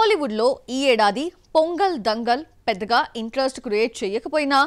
కోలీవుడ్లో ఈ ఏడాది పొంగల్ దంగల్ పెద్దగా ఇంట్రెస్ట్ క్రియేట్ చేయకపోయినా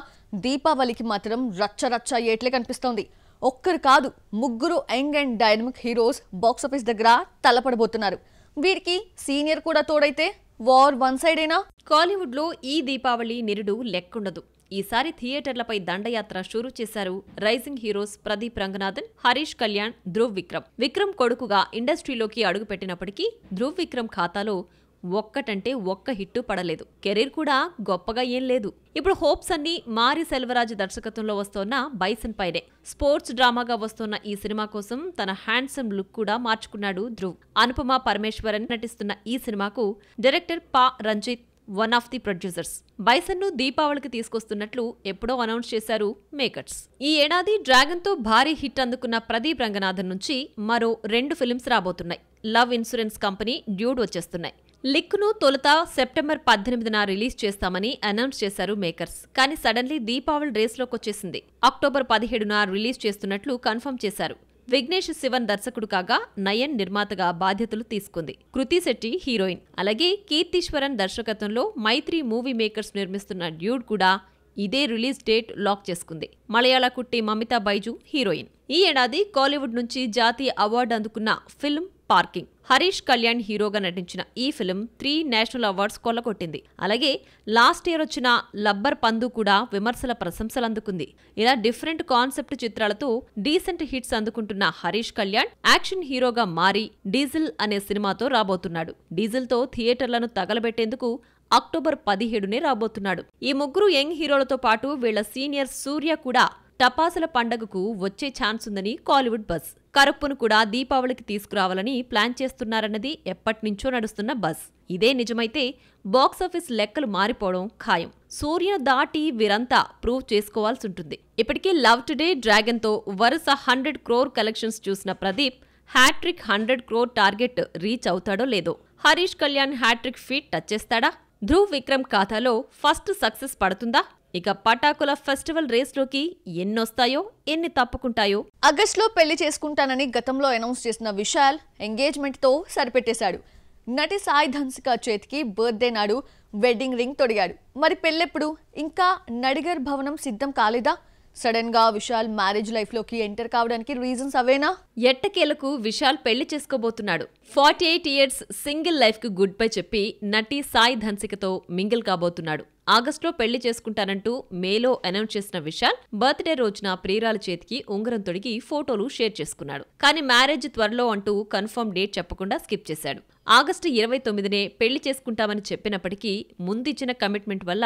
దీపావళికి మాత్రం రచ్చ ఏట్లే కనిపిస్తోంది. ఒక్కరు కాదు, ముగ్గురు young and dynamic heroes box office దగ్గర తలపడబోతున్నారు. వీరికి సీనియర్ కూడా తోడైతే వార్ వన్ సైడేనా? కాలీవుడ్లో ఈ దీపావళి నిరుడు లెక్కుండదు. ఈసారి థియేటర్లపై దండయాత్ర షురూ చేశారు రైజింగ్ హీరోస్ ప్రదీప్ రంగనాథన్, హరీష్ కళ్యాణ్, ధ్రువ్ విక్రమ్. విక్రమ్ కొడుకుగా ఇండస్ట్రీలోకి అడుగుపెట్టినప్పటికీ ధ్రువ్ విక్రమ్ ఖాతాలో ఒక్కటంటే ఒక్క హిట్టు పడలేదు. కెరీర్ కూడా గొప్పగా ఏం లేదు. ఇప్పుడు హోప్స్ అన్ని మారి సెల్వరాజ్ దర్శకత్వంలో వస్తోన్న బైసన్ పైనే. స్పోర్ట్స్ డ్రామాగా వస్తోన్న ఈ సినిమా కోసం తన హ్యాండ్సమ్ లుక్ కూడా మార్చుకున్నాడు ధ్రువ్. అనుపమ పరమేశ్వరన్ నటిస్తున్న ఈ సినిమాకు director Pa Ranjith one of the producers. Bison ను దీపావళికి తీసుకొస్తున్నట్లు ఎప్పుడో అనౌన్స్ చేశారు మేకర్స్. ఈ ఏడాది డ్రాగన్ తో భారీ హిట్ అందుకున్న ప్రదీప్ రంగనాథన్ నుంచి మరో 2 ఫిల్మ్స్ రాబోతున్నాయి. లవ్ ఇన్సూరెన్స్ కంపెనీ, డ్యూడ్ వచ్చేస్తున్నాయి. లిక్ను తొలుత సెప్టెంబర్ 18న రిలీజ్ చేస్తామని అనౌన్స్ చేశారు మేకర్స్. కానీ సడన్లీ దీపావళి రేస్లోకొచ్చేసింది. అక్టోబర్ 17న రిలీజ్ చేస్తున్నట్లు కన్ఫర్మ్ చేశారు. విఘ్నేష్ శివన్ దర్శకుడు కాగా నయన్ నిర్మాతగా బాధ్యతలు తీసుకుంది. కృతి శెట్టి హీరోయిన్. అలాగే కీర్తీశ్వరన్ దర్శకత్వంలో మైత్రి మూవీ మేకర్స్ నిర్మిస్తున్న డ్యూడ్ కూడా ఇదే రిలీజ్ డేట్ లాక్ చేసుకుంది. మలయాళ కుట్టి మమితా బైజు హీరోయిన్. ఈ ఏడాది కాలీవుడ్ నుంచి జాతీయ అవార్డు అందుకున్న ఫిల్మ్ పార్కింగ్. హరీష్ కళ్యాణ్ హీరోగా నటించిన ఈ ఫిల్మ్ 3 నేషనల్ అవార్డ్స్ కొల్లగొట్టింది. అలాగే లాస్ట్ ఇయర్ వచ్చిన లబ్బర్ పందు కూడా విమర్శల ప్రశంసలు అందుకుంది. ఇలా డిఫరెంట్ కాన్సెప్ట్ చిత్రాలతో డీసెంట్ హిట్స్ అందుకుంటున్న హరీష్ కళ్యాణ్ యాక్షన్ హీరోగా మారి డీజిల్ అనే సినిమాతో రాబోతున్నాడు. డీజిల్తో థియేటర్లను తగలబెట్టేందుకు అక్టోబర్ 17నే రాబోతున్నాడు. ఈ ముగ్గురు యంగ్ హీరోలతో పాటు వీళ్ల సీనియర్ సూర్య కూడా టపాసుల పండగకు వచ్చే ఛాన్స్ ఉందని కాలీవుడ్ బజ్. కరుప్పును కూడా దీపావళికి తీసుకురావాలని ప్లాన్ చేస్తున్నారన్నది ఎప్పటినుంచో నడుస్తున్న బజ్. ఇదే నిజమైతే బాక్సాఫీస్ లెక్కలు మారిపోవడం ఖాయం. సూర్యను దాటి వీరంతా ప్రూవ్ చేసుకోవాల్సింటుంది. ఇప్పటికీ లవ్ టుడే, డ్రాగన్ తో వరుస 100 crore కలెక్షన్స్ చూసిన Pradeep hattrick 100 crore target reach అవుతాడో లేదో. Harish Kalyan hattrick feat touch చేస్తాడా? ధ్రువ్ విక్రమ్ ఖాతాలో ఫస్ట్ సక్సెస్ పడుతుందా? ఇక పటాకుల ఫెస్టివల్ రేస్లోకి ఎన్నొస్తాయో, ఎన్ని తప్పుకుంటాయో. ఆగస్టులో పెళ్లి చేసుకుంటానని గతంలో అనౌన్స్ చేసిన విశాల్ ఎంగేజ్మెంట్తో సరిపెట్టేశాడు. నటి సాయి ధన్సిక చేతికి బర్త్డే నాడు వెడ్డింగ్ రింగ్ తొడిగాడు. మరి పెళ్ళెప్పుడు? ఇంకా నడిగర్ భవనం సిద్ధం కాలేదా? సడన్ గా విశాల్ మ్యారేజ్ లైఫ్ లోకి ఎంటర్ కావడానికి రీజన్స్ అవేనా? ఎట్టకేలకు విశాల్ పెళ్లి చేసుకోబోతున్నాడు. 48 years సింగిల్ లైఫ్ కు గుడ్ బై చెప్పి నటి సాయి ధన్సికతో మింగిల్ కాబోతున్నాడు. ఆగస్టులో పెళ్లి చేసుకుంటానంటూ మేలో అనౌన్స్ చేసిన విశాల్ బర్త్డే రోజున ప్రియురాలి చేతికి ఉంగరం తొడిగి ఫోటోలు షేర్ చేసుకున్నాడు. కానీ మ్యారేజ్ త్వరలో అంటూ కన్ఫర్మ్ డేట్ చెప్పకుండా స్కిప్ చేశాడు. ఆగస్టు 29నే పెళ్లి చేసుకుంటామని చెప్పినప్పటికీ ముందిచ్చిన కమిట్మెంట్ వల్ల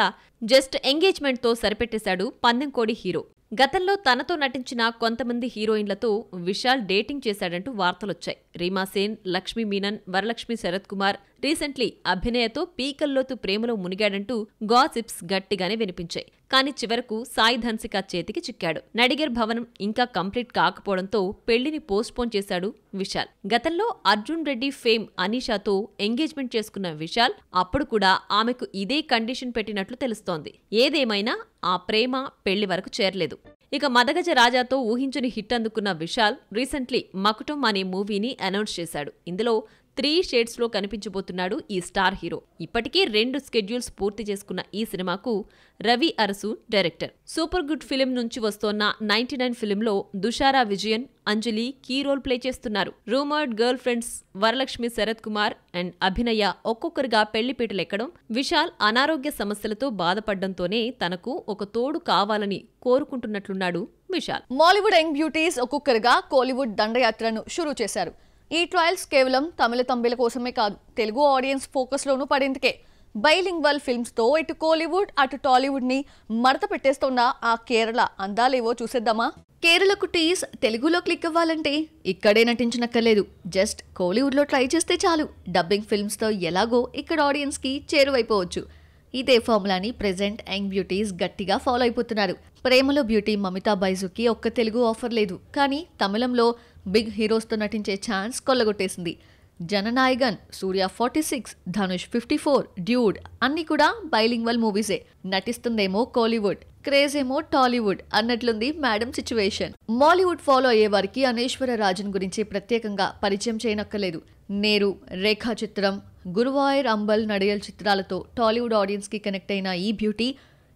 జస్ట్ ఎంగేజ్మెంట్తో సరిపెట్టేశాడు పందెంకోడి హీరో. గతంలో తనతో నటించిన కొంతమంది హీరోయిన్లతో విశాల్ డేటింగ్ చేశాడంటూ వార్తలొచ్చాయి. రీమా సేన్, లక్ష్మీ మీనన్, వరలక్ష్మి శరత్ కుమార్ రీసెంట్లీ అభినయతో పీకల్లోతు ప్రేమలో మునిగాడంటూ గాసిప్స్ గట్టిగానే వినిపించాయి. కానీ చివరకు సాయి ధన్సిక చేతికి చిక్కాడు. నడిగర్ భవనం ఇంకా కంప్లీట్ కాకపోవడంతో పెళ్లిని పోస్ట్పోన్ చేశాడు విశాల్. గతంలో అర్జున్ రెడ్డి ఫేమ్ అనీషాతో ఎంగేజ్మెంట్ చేసుకున్న విశాల్ అప్పుడు కూడా ఆమెకు ఇదే కండిషన్ పెట్టినట్లు తెలుస్తోంది. ఏదేమైనా ఆ ప్రేమ పెళ్లి వరకు చేరలేదు. ఇక మదగజ రాజాతో ఊహించని హిట్ అందుకున్న విశాల్ రీసెంట్లీ మకుటం అనే మూవీని అనౌన్స్ చేశాడు. ఇందులో 3 shades లో కనిపించబోతున్నాడు ఈ స్టార్ హీరో. ఇప్పటికే 2 స్కెడ్యూల్స్ పూర్తి చేసుకున్న ఈ సినిమాకు Ravi Arasu director. Super good film నుంచి వస్తోన్న 99 ఫిలింలో Dushara Vijayan, Anjali key role play చేస్తున్నారు. Rumoured girlfriends Varalakshmi Sarath Kumar and Abhinaya ఒక్కొక్కరిగా పెళ్లిపీటలెక్కడం, విశాల్ అనారోగ్య సమస్యలతో బాధపడ్డంతోనే తనకు ఒక తోడు కావాలని కోరుకుంటున్నట్లున్నాడు విశాల్. మాలీవుడ్ యంగ్ బ్యూటీస్ ఒక్కొక్కరిగా కోలీవుడ్ దండయాత్రను షురూ చేశారు. ఈ ట్రయల్స్ కేవలం తమిళ తంబిల కోసమే కాదు, తెలుగు ఆడియన్స్ ఫోకస్లోనూ పడేందుకే. బైలింగ్వల్ ఫిల్మ్స్తో ఇటు కోలీవుడ్ అటు టాలీవుడ్ని మడత పెట్టేస్తోన్న ఆ కేరళ అందాలేవో చూసేద్దామా? కేరళ కుటీస్ తెలుగులో క్లిక్ అవ్వాలంటే ఇక్కడే నటించనక్కర్లేదు. జస్ట్ కోలీవుడ్లో ట్రై చేస్తే చాలు. డబ్బింగ్ ఫిల్మ్స్తో ఎలాగో ఇక్కడ ఆడియన్స్కి చేరువైపోవచ్చు. ఇదే ఫార్ములాని ప్రెజెంట్ యంగ్ బ్యూటీస్ గట్టిగా ఫాలో అయిపోతున్నారు. ప్రేమలో బ్యూటీ మమితా బైజుకి ఒక్క తెలుగు ఆఫర్ లేదు. కానీ తమిళంలో బిగ్ హీరోస్తో నటించే ఛాన్స్ కొల్లగొట్టేసింది. జననాయగన్, సూర్య 46, ధనుష్ 54, డ్యూడ్ అన్ని కూడా బైలింగ్వల్ మూవీసే. నటిస్తుందేమో కోలీవుడ్, క్రేజ్ ఏమో టాలీవుడ్ అన్నట్లుంది మేడం సిచ్యువేషన్. మాలీవుడ్ ఫాలో అయ్యే వారికి అనేశ్వర రాజన్ గురించి ప్రత్యేకంగా పరిచయం చేయనక్కర్లేదు. నేరు, రేఖా చిత్రం, గురువాయూర్ అంబల్ నడియల్ చిత్రాలతో టాలీవుడ్ ఆడియన్స్కి కనెక్ట్ అయిన ఈ బ్యూటీ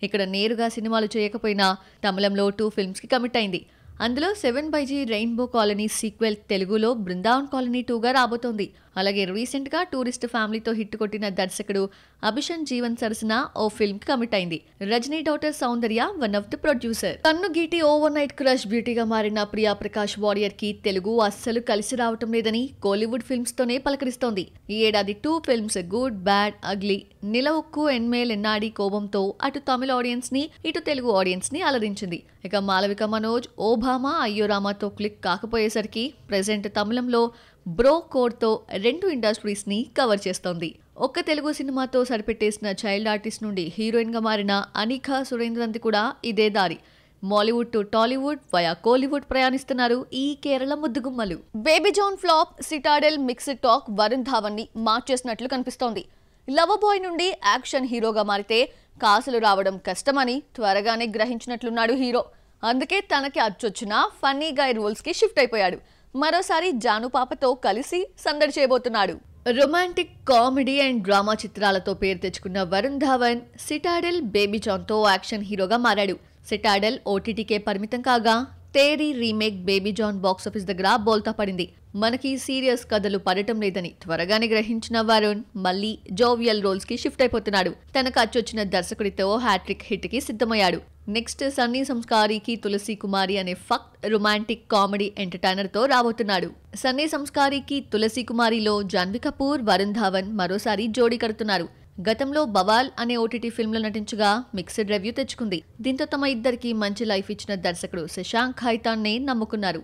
ఇక్కడ నేరుగా సినిమాలు చేయకపోయినా తమిళంలో 2 ఫిల్మ్స్కి కమిట్ అయింది. అందులో 7/G రెయిన్బో కాలనీ సీక్వెల్ తెలుగులో బృందావన్ కాలనీ 2గా రాబోతోంది. అలాగే రీసెంట్గా టూరిస్ట్ ఫ్యామిలీతో హిట్ కొట్టిన దర్శకుడు అభిషన్ జీవన్ సరసన ఓ ఫిల్మ్ కి కమిట్ అయింది. Rajini daughter Soundarya one of the producer. కన్ను గీటి ఓవర్ నైట్ క్రష్ బ్యూటీగా మారిన ప్రియా ప్రకాష్ వారియర్ కి తెలుగు అస్సలు కలిసి రావటం లేదని కోలీవుడ్ ఫిల్మ్స్ తోనే పలకరిస్తోంది. ఈ ఏడాది 2 ఫిల్మ్స్ గుడ్ బ్యాడ్ అగ్లీ, నిల ఉక్కు ఎన్మేల్ ఎన్నాడి కోపంతో అటు తమిళ ఆడియన్స్ ని ఇటు తెలుగు ఆడియన్స్ ని అలరించింది. ఇక మాలవిక మనోజ్ ఓబామా అయ్యోరామాతో క్లిక్ కాకపోయేసరికి ప్రెజెంట్ తమిళంలో బ్రో కోడ్తో 2 ఇండస్ట్రీస్ ని కవర్ చేస్తోంది. ఒక్క తెలుగు సినిమాతో సరిపెట్టేసిన చైల్డ్ ఆర్టిస్ట్ నుండి హీరోయిన్ గా మారిన అనిఖా సురేంద్రన్ది కూడా ఇదే దారి. మాలీవుడ్ టు టాలీవుడ్ వయా కోలీవుడ్ ప్రయాణిస్తున్నారు ఈ కేరళ ముద్దుగుమ్మలు. Baby John flop, Citadel mixed talk Varun Dhawan ని మార్చేసినట్లు కనిపిస్తోంది. లవ్ బాయ్ నుండి యాక్షన్ హీరోగా మారితే కాసులు రావడం కష్టమని త్వరగానే గ్రహించినట్లున్నాడు హీరో. అందుకే తనకి అచ్చొచ్చిన ఫన్నీ గాయ్ రోల్స్ కి షిఫ్ట్ అయిపోయాడు. మరోసారి జాను పాపతో కలిసి సందడి చేయబోతున్నాడు. రొమాంటిక్ కామెడీ అండ్ డ్రామా చిత్రాలతో పేరు తెచ్చుకున్న వరుణ్ ధావన్ సిటాడెల్, బేబీ జాన్తో యాక్షన్ హీరోగా మారాడు. సిటాడెల్ ఓటీటీకే పరిమితం కాగా Theri remake Baby John box office దగ్గర బోల్తా పడింది. మనకి సీరియస్ కథలు పడటం లేదని త్వరగానే గ్రహించిన వరుణ్ మళ్ళీ జోవియల్ రోల్స్ కి షిఫ్ట్ అయిపోతున్నాడు. తనకు అచ్చొచ్చిన దర్శకుడితో హ్యాట్రిక్ హిట్ కి సిద్ధమయ్యాడు. నెక్స్ట్ సన్నీ సంస్కారికి తులసి కుమారి అనే ఫక్ రొమాంటిక్ కామెడీ ఎంటర్టైనర్ తో రాబోతున్నాడు. సన్నీ సంస్కారికి తులసి కుమారిలో జాన్వీ కపూర్, వరుణ్ ధావన్ మరోసారి జోడీ కడుతున్నారు. గతంలో బవాల్ అనే ఓటీటీ ఫిల్మ్లో నటించగా మిక్స్డ్ రివ్యూ తెచ్చుకుంది. దీంతో తమ ఇద్దరికి మంచి లైఫ్ ఇచ్చిన దర్శకుడు శశాంక్ ఖైతాన్ నే నమ్ముకున్నారు.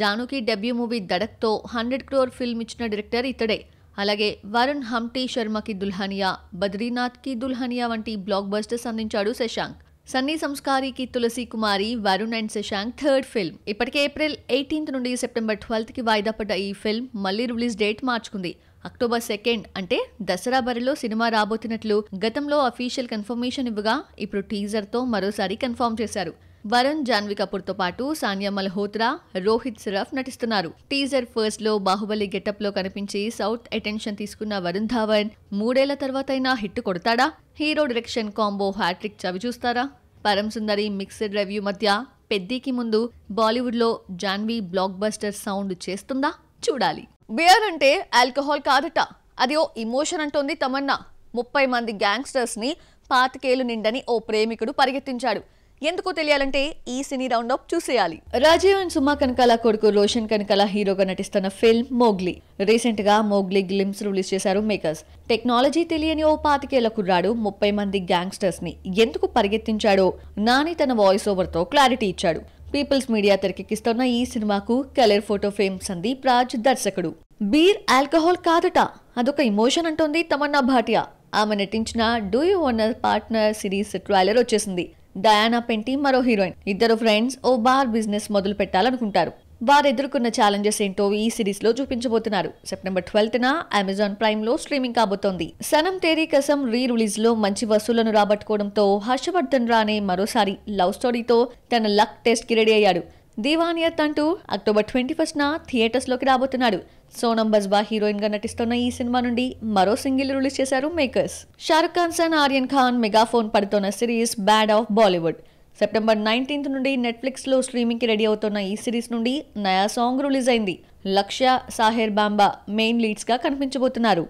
జానుకి డెబ్యూ మూవీ దడక్తో 100 crore ఫిల్మ్ ఇచ్చిన డైరెక్టర్ ఇతడే. అలాగే వరుణ్ హంటీ శర్మకి దుల్హనియా, బద్రీనాథ్ కి దుల్హనియా వంటి బ్లాక్ బస్టర్స్ అందించాడు శశాంక్. సన్నీ సంస్కారికి Tulsi Kumari, Varun and Shashank third film. ఇప్పటికే ఏప్రిల్ 18 నుండి సెప్టెంబర్ 12 కి వాయిదా పడ్డ ఈ ఫిల్మ్ మళ్లీ రిలీజ్ డేట్ మార్చుకుంది. అక్టోబర్ 2 అంటే దసరా బరిలో సినిమా రాబోతున్నట్లు గతంలో అఫీషియల్ కన్ఫర్మేషన్ ఇవ్వగా ఇప్పుడు టీజర్ తో మరోసారి కన్ఫర్మ్ చేశారు. వరుణ్, జాన్వీ కపూర్ తో పాటు సానియా మల్హోత్రా, రోహిత్ సిరఫ్ నటిస్తున్నారు. టీజర్ ఫస్ట్ లో బాహుబలి గెటప్ లో కనిపించి సౌత్ అటెన్షన్ తీసుకున్న వరుణ్ ధావన్ 3 ఏళ్ల తర్వాతైనా హిట్ కొడతాడా? హీరో డైరెక్షన్ కాంబో హ్యాట్రిక్ చవి చూస్తారా? పరం సుందరి మిక్స్డ్ రివ్యూ మధ్య పెద్దీకి ముందు బాలీవుడ్ లో జాన్వీ బ్లాక్ బస్టర్ సౌండ్ చేస్తుందా? చూడాలి. బియర్ అంటే ఆల్కహాల్ కాదట, అది ఓ ఇమోషన్ అంటోంది తమన్నా. 30 మంది గ్యాంగ్స్టర్స్ ని 25 ఏళ్లు నిండని ఓ ప్రేమికుడు పరిగెత్తించాడు. ఎందుకో తెలియాలంటే ఈ సినీ రౌండ్ అప్ చూసేయాలి. రాజీవ్ అండ్ సుమా కనకాల కొడుకు రోషన్ కనకాల హీరోగా నటిస్తున్న ఫిల్మ్ మోగ్లీ. రీసెంట్ గా మోగ్లీ గ్లిమ్స్ రిలీజ్ చేశారు మేకర్స్. టెక్నాలజీ తెలియని ఓ 25 ఏళ్ల కుర్రాడు 30 మంది గ్యాంగ్స్టర్స్ ని ఎందుకు పరిగెత్తించాడో నాని తన వాయిస్ ఓవర్ తో క్లారిటీ ఇచ్చాడు. పీపుల్స్ మీడియా తెరకెక్కిస్తున్న ఈ సినిమాకు colour photo fame Sandeep Raj దర్శకుడు. బీర్ ఆల్కహాల్ కాదట, అదొక ఇమోషన్ అంటోంది తమన్నా భాటియా. ఆమె నటించిన do you want partner series trailer వచ్చేసింది. డయానా పెంటి మరో హీరోయిన్. ఇద్దరు ఫ్రెండ్స్ ఓ బార్ బిజినెస్ మొదలు పెట్టాలనుకుంటారు. వారు ఎదుర్కొన్న ఛాలెంజెస్ ఏంటో ఈ సిరీస్ లో చూపించబోతున్నారు. సెప్టెంబర్ 12న అమెజాన్ ప్రైమ్ లో స్ట్రీమింగ్ కాబోతోంది. సనం తేరీ కసం రీ రిలీజ్ లో మంచి వసూళ్లను రాబట్టుకోవడంతో హర్షవర్ధన్ రానే మరోసారి లవ్ స్టోరీతో తన లక్ టెస్ట్ కి రెడీ అయ్యాడు. దీవానియత్ అంటూ అక్టోబర్ 21న థియేటర్స్ లోకి రాబోతున్నాడు. సోనం బజ్బా హీరోయిన్ గా నటిస్తున్న ఈ సినిమా నుండి మరో సింగిల్ రిలీజ్ చేశారు makers. Shahrukh Khan son Aryan Khan megaphone పడుతున్న series bad of Bollywood. September 19 నుండి నెట్ఫ్లిక్స్ లో స్ట్రీమింగ్ కి రెడీ అవుతున్న ఈ సిరీస్ నుండి నయా సాంగ్ రిలీజ్ అయింది. లక్ష్య, సాహెర్ బాంబా మెయిన్ లీడ్స్ గా కనిపించబోతున్నారు.